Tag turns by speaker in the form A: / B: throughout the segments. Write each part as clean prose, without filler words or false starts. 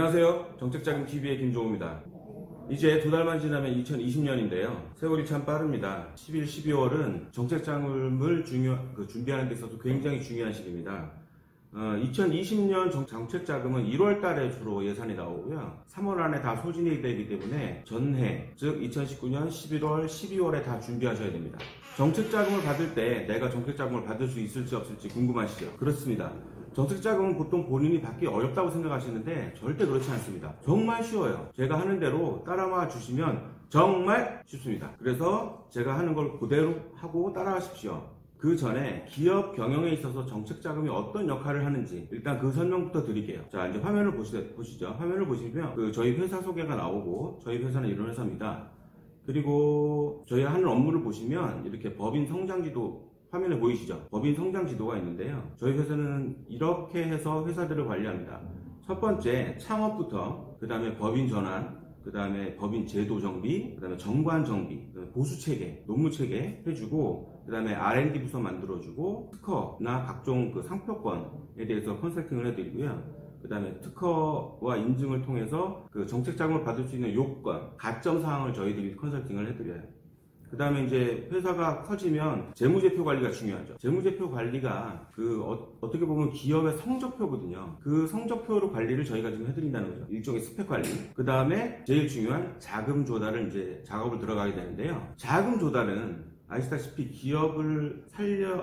A: 안녕하세요. 정책자금TV의 김종우입니다. 이제 두 달만 지나면 2020년인데요. 세월이 참 빠릅니다. 11, 12월은 정책자금을 준비하는 데 있어서 굉장히 중요한 시기입니다. 2020년 정책자금은 1월 달에 주로 예산이 나오고요. 3월 안에 다 소진이 되기 때문에 전해, 즉 2019년 11월, 12월에 다 준비하셔야 됩니다. 정책자금을 받을 때 내가 정책자금을 받을 수 있을지 없을지 궁금하시죠? 그렇습니다. 정책자금은 보통 본인이 받기 어렵다고 생각하시는데 절대 그렇지 않습니다. 정말 쉬워요. 제가 하는 대로 따라와 주시면 정말 쉽습니다. 그래서 제가 하는 걸 그대로 하고 따라하십시오. 그 전에 기업 경영에 있어서 정책자금이 어떤 역할을 하는지 일단 그 설명부터 드릴게요. 자, 이제 화면을 보시죠. 화면을 보시면 저희 회사 소개가 나오고 저희 회사는 이런 회사입니다. 그리고 저희 하는 업무를 보시면 이렇게 법인 성장지도 화면에 보이시죠? 법인 성장 지도가 있는데요. 저희 회사는 이렇게 해서 회사들을 관리합니다. 첫 번째 창업부터, 그 다음에 법인 전환, 그 다음에 법인 제도 정비, 그 다음에 정관 정비, 보수 체계, 노무 체계 해주고, 그 다음에 R&D 부서 만들어주고, 특허나 각종 상표권에 대해서 컨설팅을 해드리고요. 그 다음에 특허와 인증을 통해서 정책 자금을 받을 수 있는 요건, 가점 사항을 저희들이 컨설팅을 해드려요. 그 다음에 이제 회사가 커지면 재무제표 관리가 중요하죠. 재무제표 관리가 어떻게 보면 기업의 성적표거든요. 그 성적표로 관리를 저희가 지금 해드린다는 거죠. 일종의 스펙 관리. 그 다음에 제일 중요한 자금 조달을 이제 작업을 들어가게 되는데요. 자금 조달은 아시다시피 기업을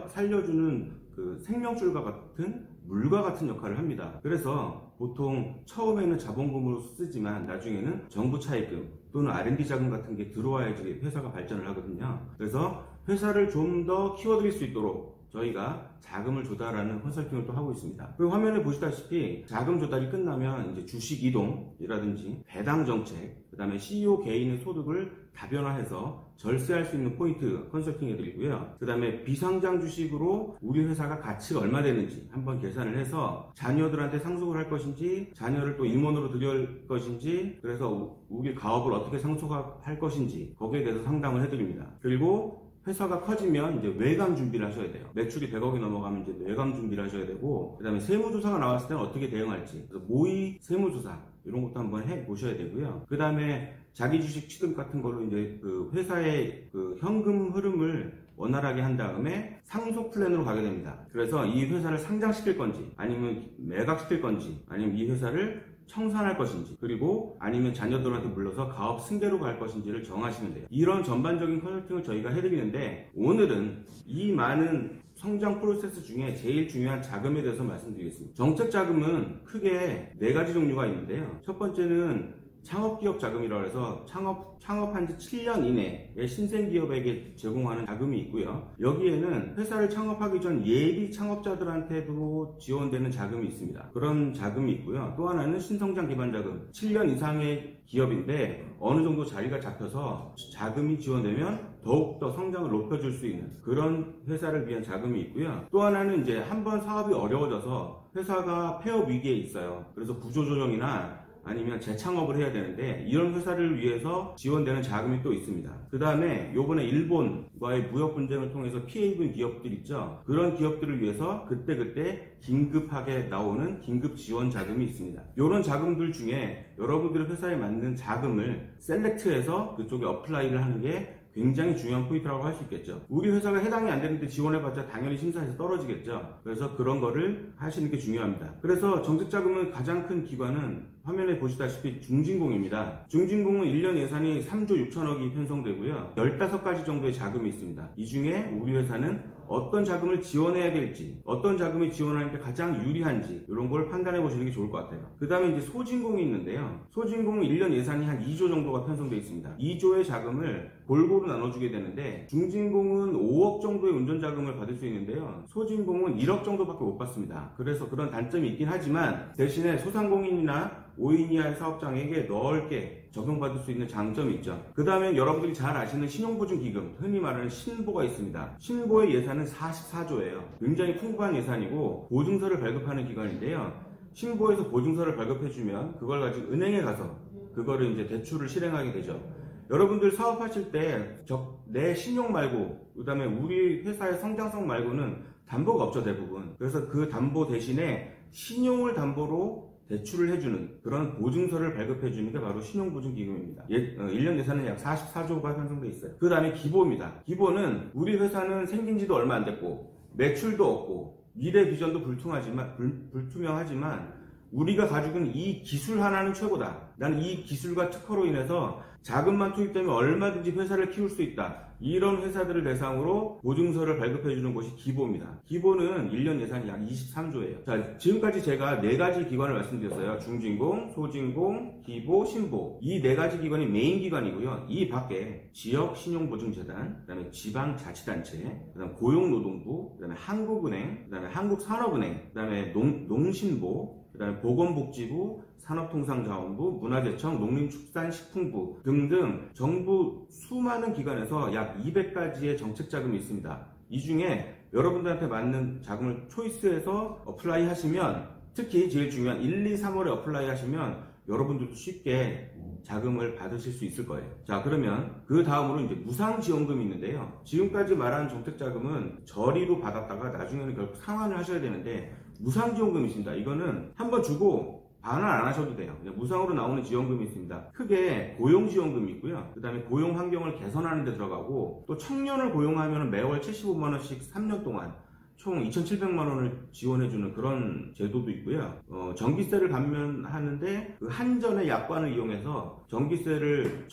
A: 살려주는 생명줄과 같은 물과 같은 역할을 합니다. 그래서 보통 처음에는 자본금으로 쓰지만 나중에는 정부 차입금 또는 R&D 자금 같은 게 들어와야지 회사가 발전을 하거든요. 그래서 회사를 좀 더 키워드릴 수 있도록 저희가 자금을 조달하는 컨설팅을 또 하고 있습니다. 그 화면에 보시다시피 자금 조달이 끝나면 이제 주식 이동이라든지 배당 정책, 그 다음에 CEO 개인의 소득을 다변화해서 절세할 수 있는 포인트 컨설팅 해드리고요. 그 다음에 비상장 주식으로 우리 회사가 가치가 얼마 되는지 한번 계산을 해서 자녀들한테 상속을 할 것인지, 자녀를 또 임원으로 들여올 것인지, 그래서 우리 가업을 어떻게 상속할 것인지 거기에 대해서 상담을 해드립니다. 그리고 회사가 커지면 이제 외감 준비를 하셔야 돼요. 매출이 100억이 넘어가면 이제 외감 준비를 하셔야 되고, 그 다음에 세무조사가 나왔을 때는 어떻게 대응할지, 그래서 모의 세무조사 이런 것도 한번 해 보셔야 되고요. 그 다음에 자기 주식 취득 같은 걸로 이제 회사의 현금 흐름을 원활하게 한 다음에 상속 플랜으로 가게 됩니다. 그래서 이 회사를 상장시킬 건지, 아니면 매각시킬 건지, 아니면 이 회사를 청산할 것인지, 그리고 아니면 자녀들한테 물러서 가업 승계로 갈 것인지를 정하시면 돼요. 이런 전반적인 컨설팅을 저희가 해드리는데, 오늘은 이 많은 성장 프로세스 중에 제일 중요한 자금에 대해서 말씀드리겠습니다. 정책 자금은 크게 4가지 종류가 있는데요. 첫 번째는 창업기업 자금이라고 해서 창업한 지 7년 이내에 신생기업에게 제공하는 자금이 있고요. 여기에는 회사를 창업하기 전 예비 창업자들한테도 지원되는 자금이 있습니다. 그런 자금이 있고요. 또 하나는 신성장 기반 자금, 7년 이상의 기업인데 어느 정도 자리가 잡혀서 자금이 지원되면 더욱더 성장을 높여줄 수 있는 그런 회사를 위한 자금이 있고요. 또 하나는 이제 한번 사업이 어려워져서 회사가 폐업 위기에 있어요. 그래서 구조조정이나 아니면 재창업을 해야 되는데 이런 회사를 위해서 지원되는 자금이 또 있습니다. 그 다음에 요번에 일본과의 무역 분쟁을 통해서 피해 입은 기업들 있죠. 그런 기업들을 위해서 그때그때 긴급하게 나오는 긴급 지원 자금이 있습니다. 이런 자금들 중에 여러분들의 회사에 맞는 자금을 셀렉트해서 그쪽에 어플라이를 하는 게 굉장히 중요한 포인트라고 할 수 있겠죠. 우리 회사가 해당이 안 되는데 지원해봤자 당연히 심사에서 떨어지겠죠. 그래서 그런 거를 하시는 게 중요합니다. 그래서 정책자금의 가장 큰 기관은 화면에 보시다시피 중진공입니다. 중진공은 1년 예산이 3조 6천억이 편성되고요. 15가지 정도의 자금이 있습니다. 이 중에 우리 회사는 어떤 자금을 지원해야 될지, 어떤 자금을 지원하는 게 가장 유리한지 이런 걸 판단해 보시는 게 좋을 것 같아요. 그 다음에 이제 소진공이 있는데요. 소진공은 1년 예산이 한 2조 정도가 편성되어 있습니다. 2조의 자금을 골고루 나눠주게 되는데 중진공은 5억 정도의 운전자금을 받을 수 있는데요. 소진공은 1억 정도밖에 못 받습니다. 그래서 그런 단점이 있긴 하지만 대신에 소상공인이나 5인 이하의 사업장에게 넓게 적용받을 수 있는 장점이 있죠. 그 다음에 여러분들이 잘 아시는 신용보증기금, 흔히 말하는 신보가 있습니다. 신보의 예산은 44조예요. 굉장히 풍부한 예산이고 보증서를 발급하는 기관인데요. 신보에서 보증서를 발급해주면 그걸 가지고 은행에 가서 그거를 이제 대출을 실행하게 되죠. 여러분들 사업하실 때 내 신용 말고, 그 다음에 우리 회사의 성장성 말고는 담보가 없죠, 대부분. 그래서 그 담보 대신에 신용을 담보로 대출을 해주는 그런 보증서를 발급해주는 게 바로 신용보증기금입니다. 1년 예산은 약 44조가 편성돼 있어요. 그 다음에 기보입니다. 기보는 우리 회사는 생긴 지도 얼마 안 됐고 매출도 없고 미래 비전도 불투명하지만 우리가 가지고 있는 이 기술 하나는 최고다. 나는 이 기술과 특허로 인해서 자금만 투입되면 얼마든지 회사를 키울 수 있다. 이런 회사들을 대상으로 보증서를 발급해주는 것이 기보입니다. 기보는 1년 예산이 약 23조예요. 자, 지금까지 제가 4가지 기관을 말씀드렸어요. 중진공, 소진공, 기보, 신보. 이 4가지 기관이 메인 기관이고요. 이 밖에 지역신용보증재단, 그 다음에 지방자치단체, 그 다음에 고용노동부, 그 다음에 한국은행, 그 다음에 한국산업은행, 그 다음에 농신보, 그 다음에 보건복지부, 산업통상자원부, 문화재청, 농림축산식품부 등등 정부 수많은 기관에서 약 200가지의 정책자금이 있습니다. 이 중에 여러분들한테 맞는 자금을 초이스해서 어플라이 하시면, 특히 제일 중요한 1, 2, 3월에 어플라이 하시면 여러분들도 쉽게 자금을 받으실 수 있을 거예요. 자, 그러면 그 다음으로 이제 무상지원금이 있는데요. 지금까지 말한 정책자금은 저리로 받았다가 나중에는 결국 상환을 하셔야 되는데, 무상지원금이 있습니다. 이거는 한번 주고 반환 안 하셔도 돼요. 그냥 무상으로 나오는 지원금이 있습니다. 크게 고용지원금이 있고요. 그 다음에 고용 환경을 개선하는 데 들어가고, 또 청년을 고용하면 매월 75만원씩 3년 동안 총 2,700만원을 지원해주는 그런 제도도 있고요. 전기세를 감면하는데 그 한전의 약관을 이용해서 전기세를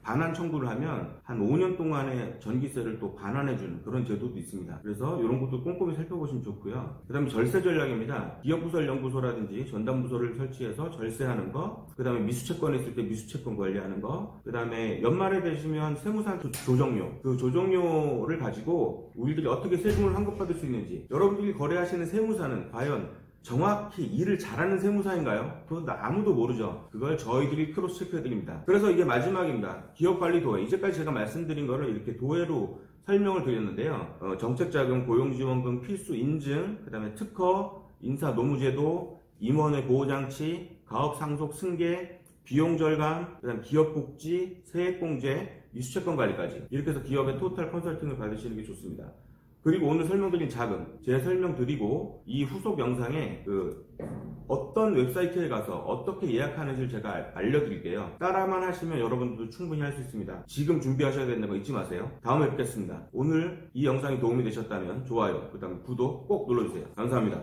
A: 반환 청구를 하면 한 5년 동안의 전기세를 또 반환해주는 그런 제도도 있습니다. 그래서 이런 것도 꼼꼼히 살펴보시면 좋고요. 그 다음에 절세 전략입니다. 기업부설연구소라든지 전담부서를 설치해서 절세하는 거, 그 다음에 미수채권 있을 때 미수채권 관리하는 거, 그 다음에 연말에 되시면 세무사 조정료, 그 조정료를 가지고 우리들이 어떻게 세금을 환급받을 수 있는지, 여러분들이 거래하시는 세무사는 과연 정확히 일을 잘하는 세무사인가요? 그건 아무도 모르죠. 그걸 저희들이 크로스 체크해드립니다. 그래서 이게 마지막입니다. 기업관리 도해. 이제까지 제가 말씀드린 거를 이렇게 도해로 설명을 드렸는데요. 정책자금, 고용지원금, 필수 인증, 그 다음에 특허, 인사 노무제도, 임원의 보호장치, 가업상속 승계, 비용 절감, 그 다음 기업복지, 세액공제, 미수채권 관리까지. 이렇게 해서 기업의 토탈 컨설팅을 받으시는 게 좋습니다. 그리고 오늘 설명드린 자금, 제가 설명드리고 이 후속 영상에 어떤 웹사이트에 가서 어떻게 예약하는지를 제가 알려드릴게요. 따라만 하시면 여러분들도 충분히 할 수 있습니다. 지금 준비하셔야 되는 거 잊지 마세요. 다음에 뵙겠습니다. 오늘 이 영상이 도움이 되셨다면 좋아요, 그 다음에 구독 꼭 눌러주세요. 감사합니다.